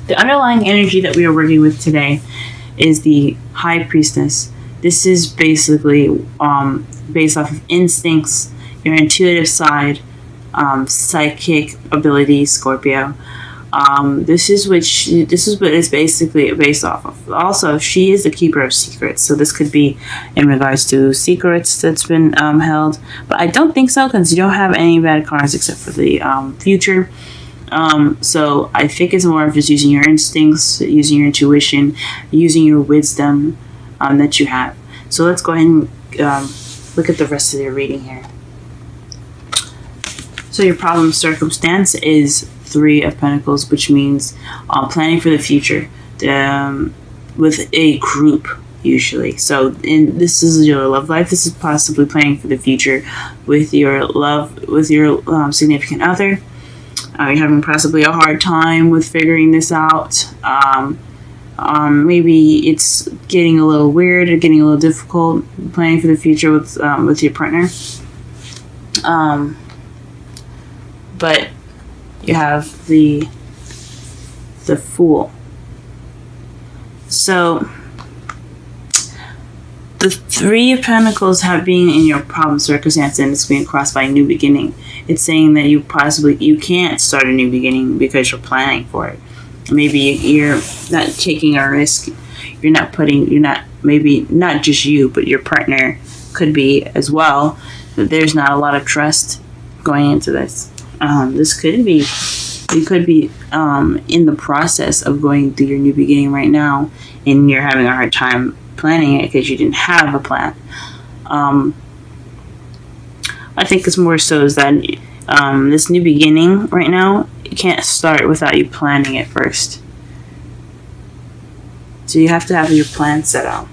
The underlying energy that we are working with today is the High Priestess. This is basically based off of instincts, your intuitive side, psychic abilities, Scorpio. This is what it's basically based off of. Also, she is the keeper of secrets, so this could be in regards to secrets that's been held. But I don't think so, because you don't have any bad cards except for the future. So I think it's more of just using your instincts, using your intuition, using your wisdom that you have. So let's go ahead and look at the rest of your reading here. So your problem circumstance is 3 of Pentacles, which means planning for the future with a group usually. So this is your love life. This is possibly planning for the future with your significant other. You're having possibly a hard time with figuring this out. Maybe it's getting a little weird or getting a little difficult planning for the future with your partner. But you have the Fool. So the 3 of Pentacles have been in your problem circumstance, and it's being crossed by a new beginning. It's saying that you can't start a new beginning because you're planning for it. Maybe you're not taking a risk. Maybe not just you, but your partner could be as well. There's not a lot of trust going into this. You could be in the process of going through your new beginning right now, and you're having a hard time planning it because you didn't have a plan. I think it's more so is that this new beginning right now, you can't start without you planning it first. So you have to have your plan set out.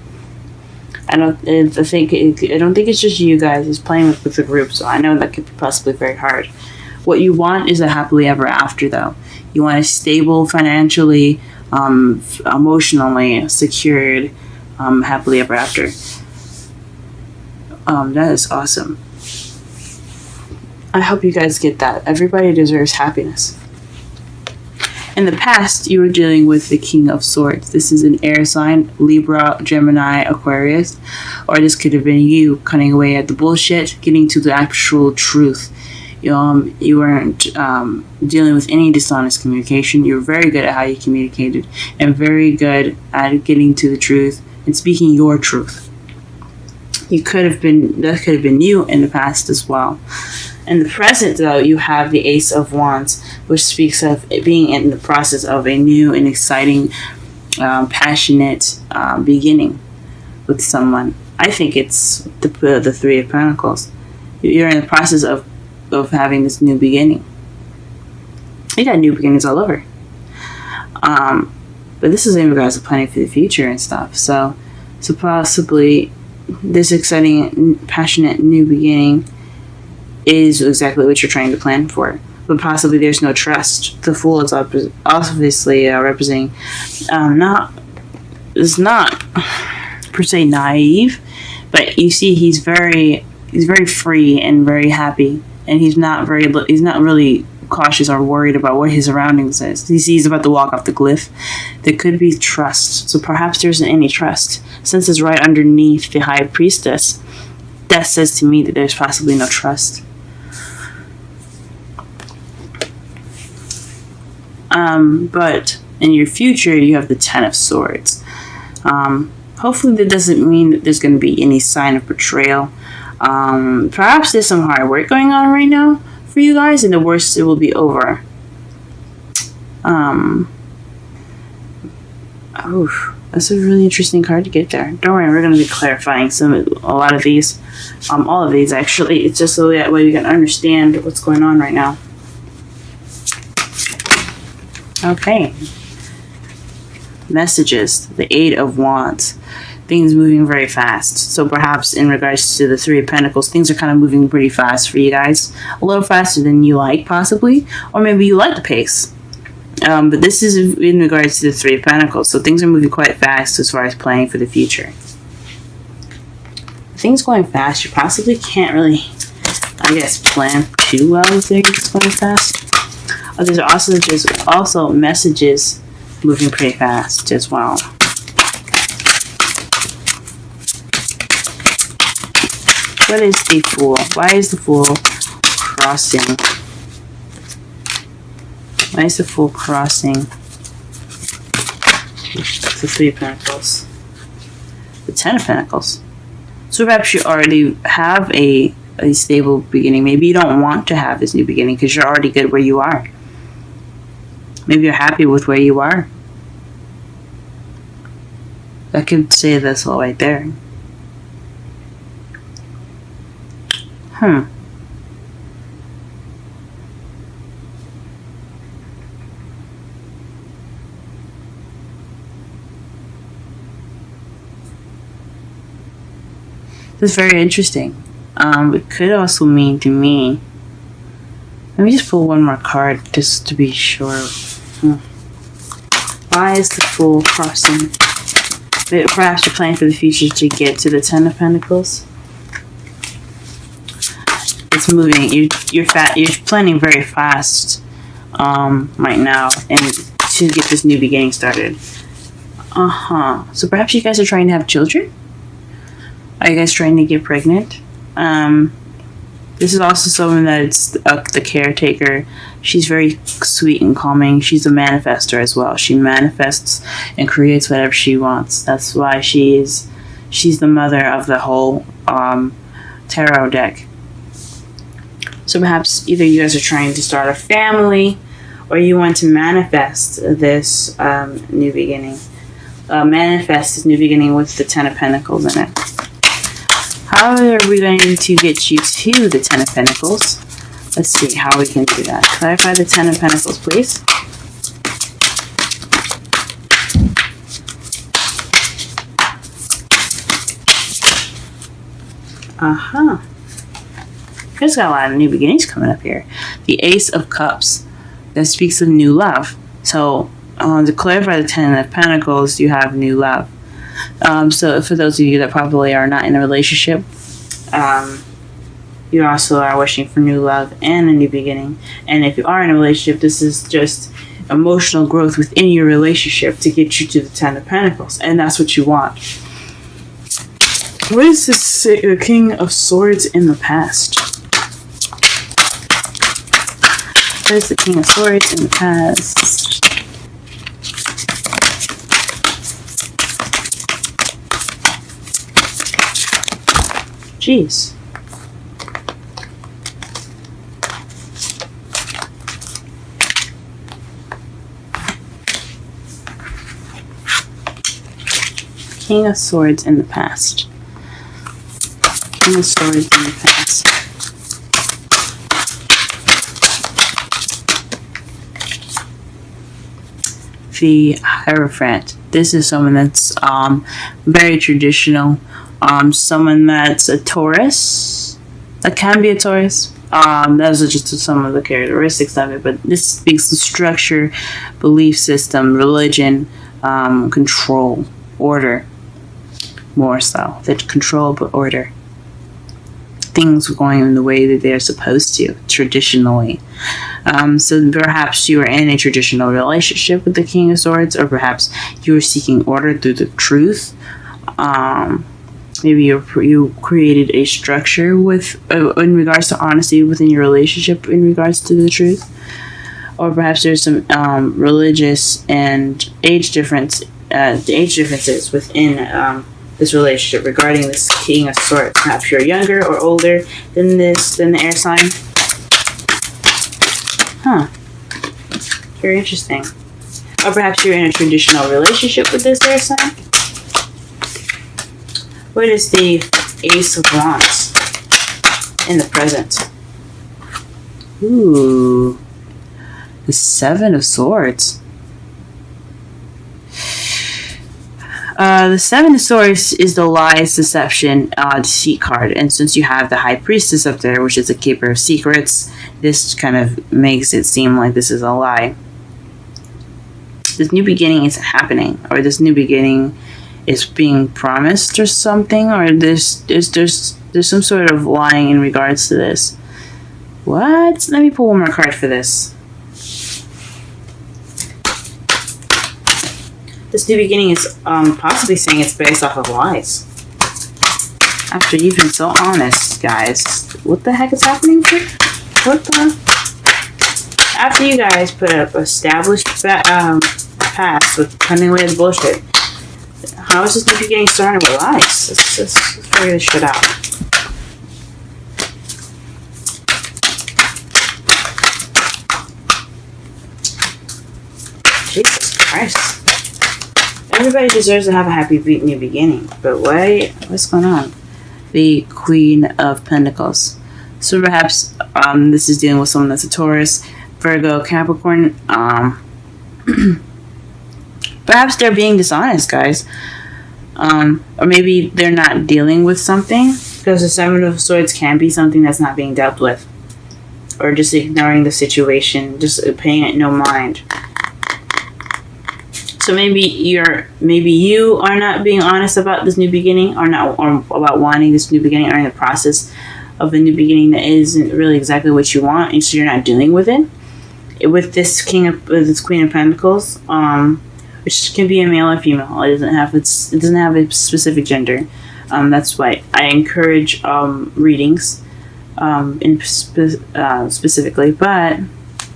I don't think it's just you guys. It's playing with the group, so I know that could be possibly very hard. What you want is a happily ever after, though. You want a stable, financially, emotionally secured, happily ever after. That is awesome. I hope you guys get that. Everybody deserves happiness. In the past, you were dealing with the King of Swords. This is an air sign, Libra, Gemini, Aquarius. Or this could have been you cutting away at the bullshit, getting to the actual truth. You weren't dealing with any dishonest communication. You were very good at how you communicated and very good at getting to the truth and speaking your truth. That could have been you in the past as well. In the present, though, you have the Ace of Wands, which speaks of it being in the process of a new and exciting, passionate beginning with someone. I think it's the 3 of Pentacles. You're in the process of having this new beginning. You got new beginnings all over. But this is in regards to planning for the future and stuff. So possibly this exciting, passionate new beginning is exactly what you're trying to plan for. But possibly there's no trust. The Fool is obviously representing is not per se naive, but you see he's very free and very happy, and he's not really cautious or worried about what his surroundings is. He's about to walk off the cliff. There could be trust, so perhaps there isn't any trust. Since it's right underneath the High Priestess, that says to me that there's possibly no trust. But in your future, you have the 10 of Swords. Hopefully that doesn't mean that there's going to be any sign of betrayal. Perhaps there's some hard work going on right now for you guys, and the worst, it will be over. That's a really interesting card to get there. Don't worry, we're going to be clarifying a lot of these. All of these, actually. It's just so that way we can understand what's going on right now. Okay. Messages. The 8 of Wands. Things moving very fast. So perhaps in regards to the 3 of Pentacles, things are kind of moving pretty fast for you guys. A little faster than you like, possibly. Or maybe you like the pace. But this is in regards to the 3 of Pentacles. So things are moving quite fast as far as planning for the future. Things going fast, you possibly can't really, I guess, plan too well with things going fast. There's also messages moving pretty fast as well. What is the Fool? Why is the Fool crossing? Why is the Fool crossing the Three of Pentacles? The Ten of Pentacles. So perhaps you already have a stable beginning. Maybe you don't want to have this new beginning because you're already good where you are. Maybe you're happy with where you are. I could say this all right there. That's very interesting. It could also mean to me. Let me just pull one more card just to be sure. Why is the Fool crossing? Perhaps you're planning for the future to get to the Ten of Pentacles. It's moving. You're planning very fast right now, and to get this new beginning started. So perhaps you guys are trying to have children. Are you guys trying to get pregnant? This is also someone that's the caretaker. She's very sweet and calming. She's a manifester as well. She manifests and creates whatever she wants. That's why she's the mother of the whole tarot deck. So perhaps either you guys are trying to start a family, or you want to manifest this new beginning. Manifest this new beginning with the Ten of Pentacles in it. How are we going to get you to the Ten of Pentacles? Let's see how we can do that. Clarify the Ten of Pentacles, please. There's got a lot of new beginnings coming up here. The Ace of Cups. That speaks of new love. So, to clarify the Ten of Pentacles, you have new love. So for those of you that probably are not in a relationship, you also are wishing for new love and a new beginning. And if you are in a relationship, this is just emotional growth within your relationship to get you to the Ten of Pentacles. And that's what you want. What is this King of Swords in the past? What is the King of Swords in the past? Jeez. King of Swords in the past. King of Swords in the past. The Hierophant. This is someone that's very traditional. Someone that's a Taurus. That can be a Taurus. Those are just some of the characteristics of it. But this speaks to structure, belief system, religion, control, order. More so. That control but order. Things going in the way that they're supposed to, traditionally. So perhaps you are in a traditional relationship with the King of Swords, or perhaps you are seeking order through the truth. Maybe you created a structure with in regards to honesty within your relationship in regards to the truth. Or perhaps there's some religious and age differences within this relationship regarding this King of Swords. Perhaps you're younger or older than the air sign. Very interesting. Or perhaps you're in a traditional relationship with this air sign. What is the Ace of Wands in the present? Ooh. The Seven of Swords. The Seven of Swords is the lies, deception, deceit card. And since you have the High Priestess up there, which is a keeper of secrets, this kind of makes it seem like this is a lie. This new beginning isn't happening, or this new beginning is being promised or something, or there's some sort of lying in regards to this. What? Let me pull one more card for this. This new beginning is possibly saying it's based off of lies. After you've been so honest, guys, what the heck is happening here? What the? After you guys put up established past with cutting away the bullshit, how is this new beginning starting with lies? Let's figure this shit out. Jesus Christ. Everybody deserves to have a happy new beginning, but what's going on? The Queen of Pentacles. So perhaps this is dealing with someone that's a Taurus, Virgo, Capricorn. Perhaps they're being dishonest, guys. Or maybe they're not dealing with something, because the Seven of Swords can be something that's not being dealt with, or just ignoring the situation, just paying it no mind. So maybe you are not being honest about this new beginning, or about wanting this new beginning, or in the process of a new beginning that isn't really exactly what you want, and so you're not dealing with it. With this Queen of Pentacles, which can be a male or female. It doesn't have a specific gender. That's why I encourage readings, specifically.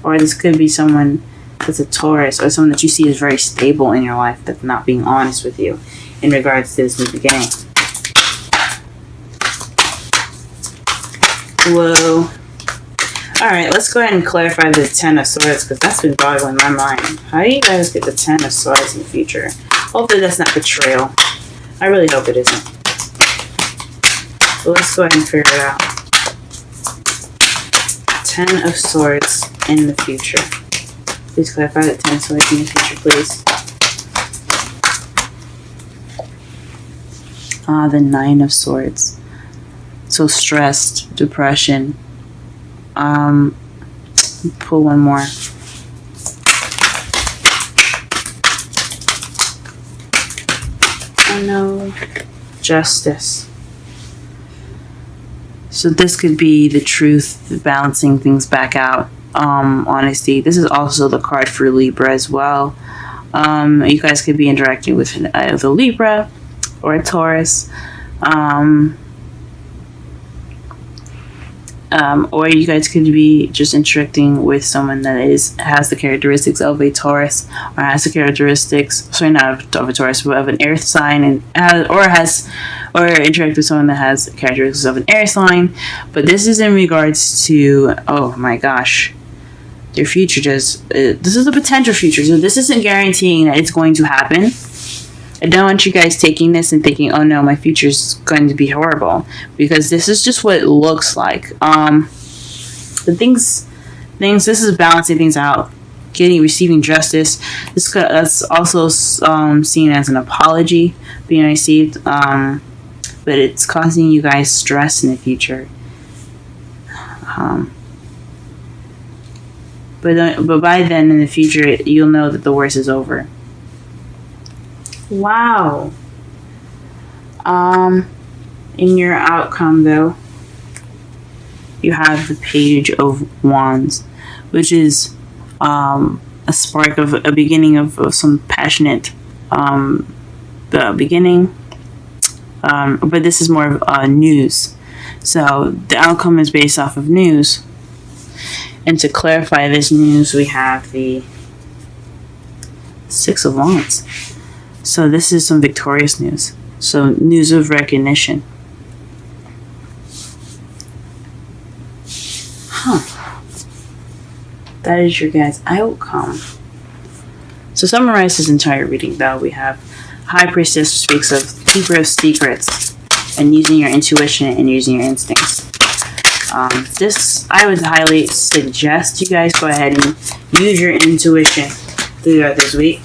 Or this could be someone that's a Taurus, or someone that you see is very stable in your life that's not being honest with you in regards to this new beginning. Whoa. Alright, let's go ahead and clarify the Ten of Swords, because that's been boggling my mind. How do you guys get the Ten of Swords in the future? Hopefully that's not betrayal. I really hope it isn't. But let's go ahead and figure it out. Ten of Swords in the future. Please clarify the Ten of Swords in the future, please. The Nine of Swords. So stressed, depression. Pull one more. Oh no. Justice. So this could be the truth, balancing things back out. Honesty. This is also the card for Libra as well. You guys could be interacting with either Libra or a Taurus. Or you guys could be just interacting with someone that has the characteristics of a Taurus, or has the characteristics, sorry, not of a Taurus, but of an earth sign, or interact with someone that has characteristics of an air sign. But this is in regards to, oh my gosh, their future. This is the potential future, so this isn't guaranteeing that it's going to happen. I don't want you guys taking this and thinking, oh no, my future's going to be horrible, because this is just what it looks like. This is balancing things out, receiving justice. That's also seen as an apology being received, but it's causing you guys stress in the future. But by then in the future, you'll know that the worst is over. Wow. In your outcome, though, you have the Page of Wands, which is a spark of a beginning of some passionate beginning. But this is more of news. So the outcome is based off of news. And to clarify this news, we have the Six of Wands. So this is some victorious news. So news of recognition. That is your guys' outcome. So summarize this entire reading, though. We have High Priestess, speaks of keeper of secrets and using your intuition and using your instincts. This, I would highly suggest you guys go ahead and use your intuition throughout this week.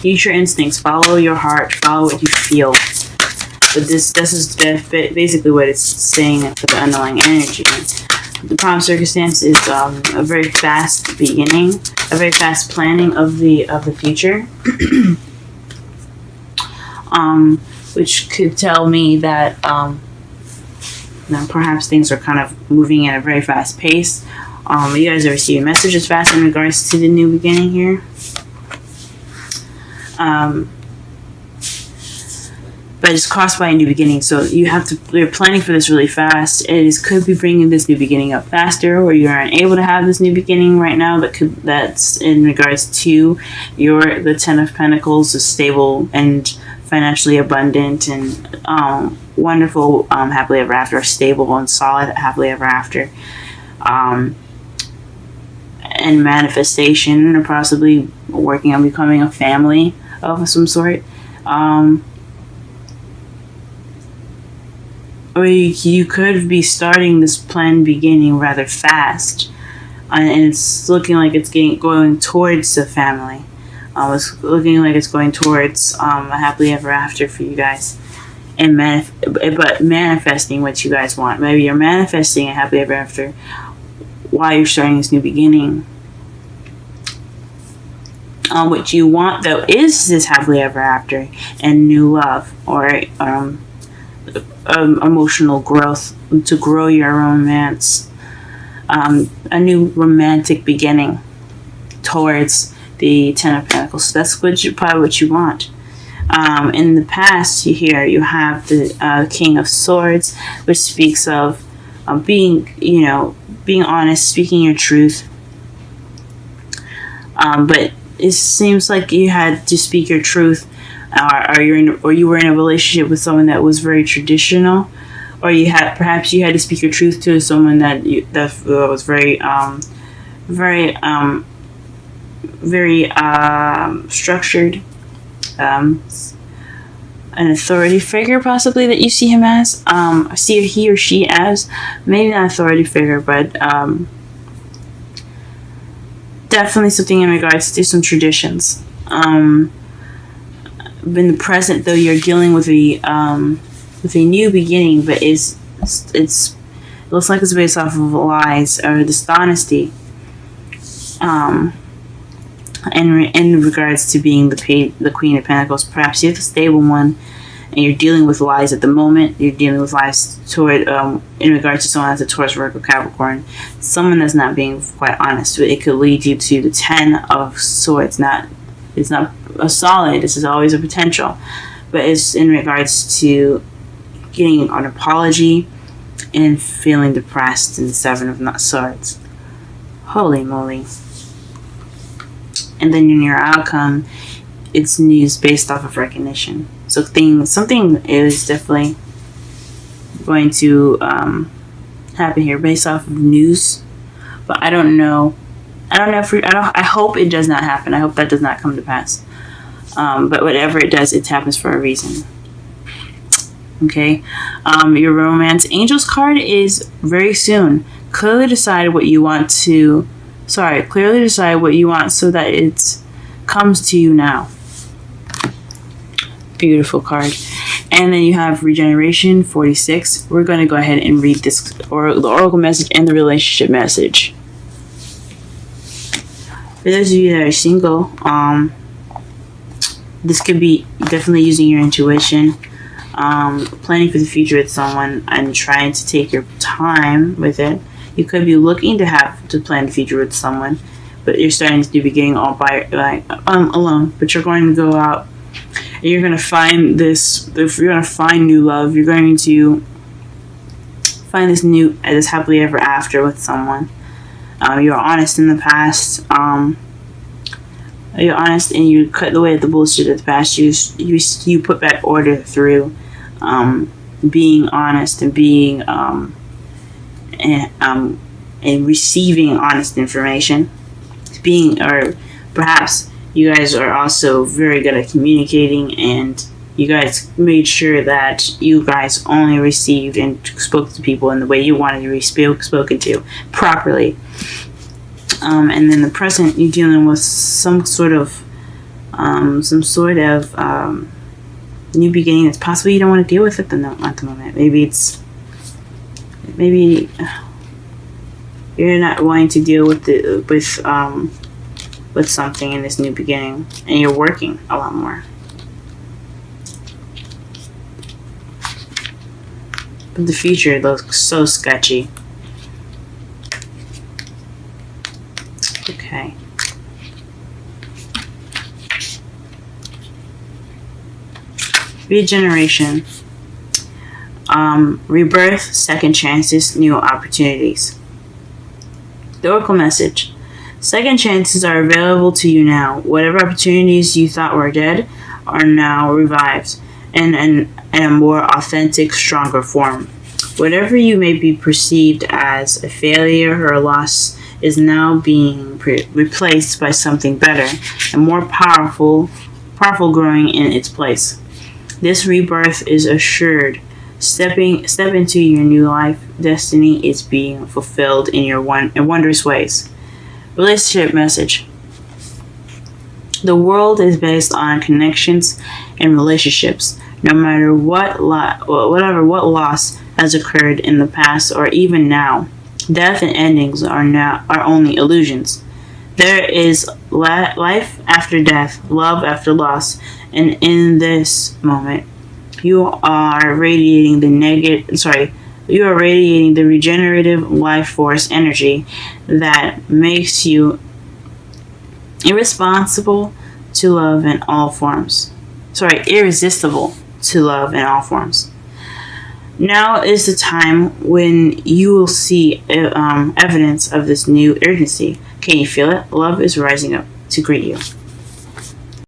Use your instincts, follow your heart, follow what you feel. But this is basically what it's saying for the underlying energy. The prompt circumstance is a very fast beginning, a very fast planning of the future, which could tell me that perhaps things are kind of moving at a very fast pace. You guys are receiving messages fast in regards to the new beginning here. But it's caused by a new beginning, so you're planning for this really fast. Could be bringing this new beginning up faster, or you're unable to have this new beginning right now. That's in regards to the Ten of Pentacles, is stable and financially abundant and wonderful, happily ever after, stable and solid happily ever after, and manifestation, or possibly working on becoming a family of some sort. Or you could be starting this planned beginning rather fast, and it's looking like it's going towards the family. It's looking like it's going towards a happily ever after for you guys, and but manifesting what you guys want. Maybe you're manifesting a happily ever after while you're starting this new beginning. What you want, though, is this happily ever after and new love, or emotional growth, to grow your romance, a new romantic beginning towards the Ten of Pentacles. So that's probably what you want. In the past, you have the King of Swords, which speaks of being honest, speaking your truth. But it seems like you had to speak your truth, or you were in a relationship with someone that was very traditional, or perhaps you had to speak your truth to someone that was very structured, an authority figure possibly that you see him as, see he or she as, maybe not authority figure, but definitely something in regards to some traditions. In the present, though, you're dealing with a new beginning, but it looks like it's based off of lies or dishonesty. In regards to being the Queen of Pentacles, perhaps you're the stable one, and you're dealing with lies at the moment. You're dealing with lies toward in regards to someone that's a Taurus, Virgo, Capricorn, someone that's not being quite honest. It could lead you to the Ten of Swords. It's not a solid. This is always a potential, but it's in regards to getting an apology and feeling depressed in the Seven of Swords. Holy moly! And then in your outcome, it's news based off of recognition. So something is definitely going to happen here based off of news, but I don't know. I hope it does not happen. I hope that does not come to pass. But whatever it does, it happens for a reason. Okay. Your romance angels card is very soon. Clearly decide what you want so that it comes to you now. Beautiful card. And then you have regeneration 46. We're going to go ahead and read this the oracle message and the relationship message. For those of you that are single, this could be definitely using your intuition, planning for the future with someone, and trying to take your time with it. You could be looking to plan the future with someone, but you're starting to do beginning all by alone. But you're going to go out and you're going to find this. If you're going to find new love, you're going to find this happily ever after with someone. You're honest in the past. You're honest, and you cut away the bullshit of the past. You put back order through being honest and being and receiving honest information. Or perhaps you guys are also very good at communicating, and you guys made sure that you guys only received and spoke to people in the way you wanted to be spoken to properly. And then the present, you're dealing with some sort of new beginning that's possibly you don't want to deal with at the moment. Maybe you're not wanting to deal with something in this new beginning, and you're working a lot more. But the future looks so sketchy. regeneration, rebirth, second chances, new opportunities. The Oracle message. Second chances are available to you now. Whatever opportunities you thought were dead are now revived in a more authentic, stronger form. Whatever you may be perceived as a failure or a loss is now being replaced by something better and more powerful growing in its place. This rebirth is assured. Step into your new life. Destiny is being fulfilled in wondrous ways. Relationship message. The world is based on connections and relationships. No matter what loss has occurred in the past or even now, death and endings are only illusions. There is life after death, love after loss, and in this moment, you are radiating the regenerative life force energy that makes you irresistible to love in all forms. Now is the time when you will see evidence of this new urgency. Can you feel it? Love is rising up to greet you.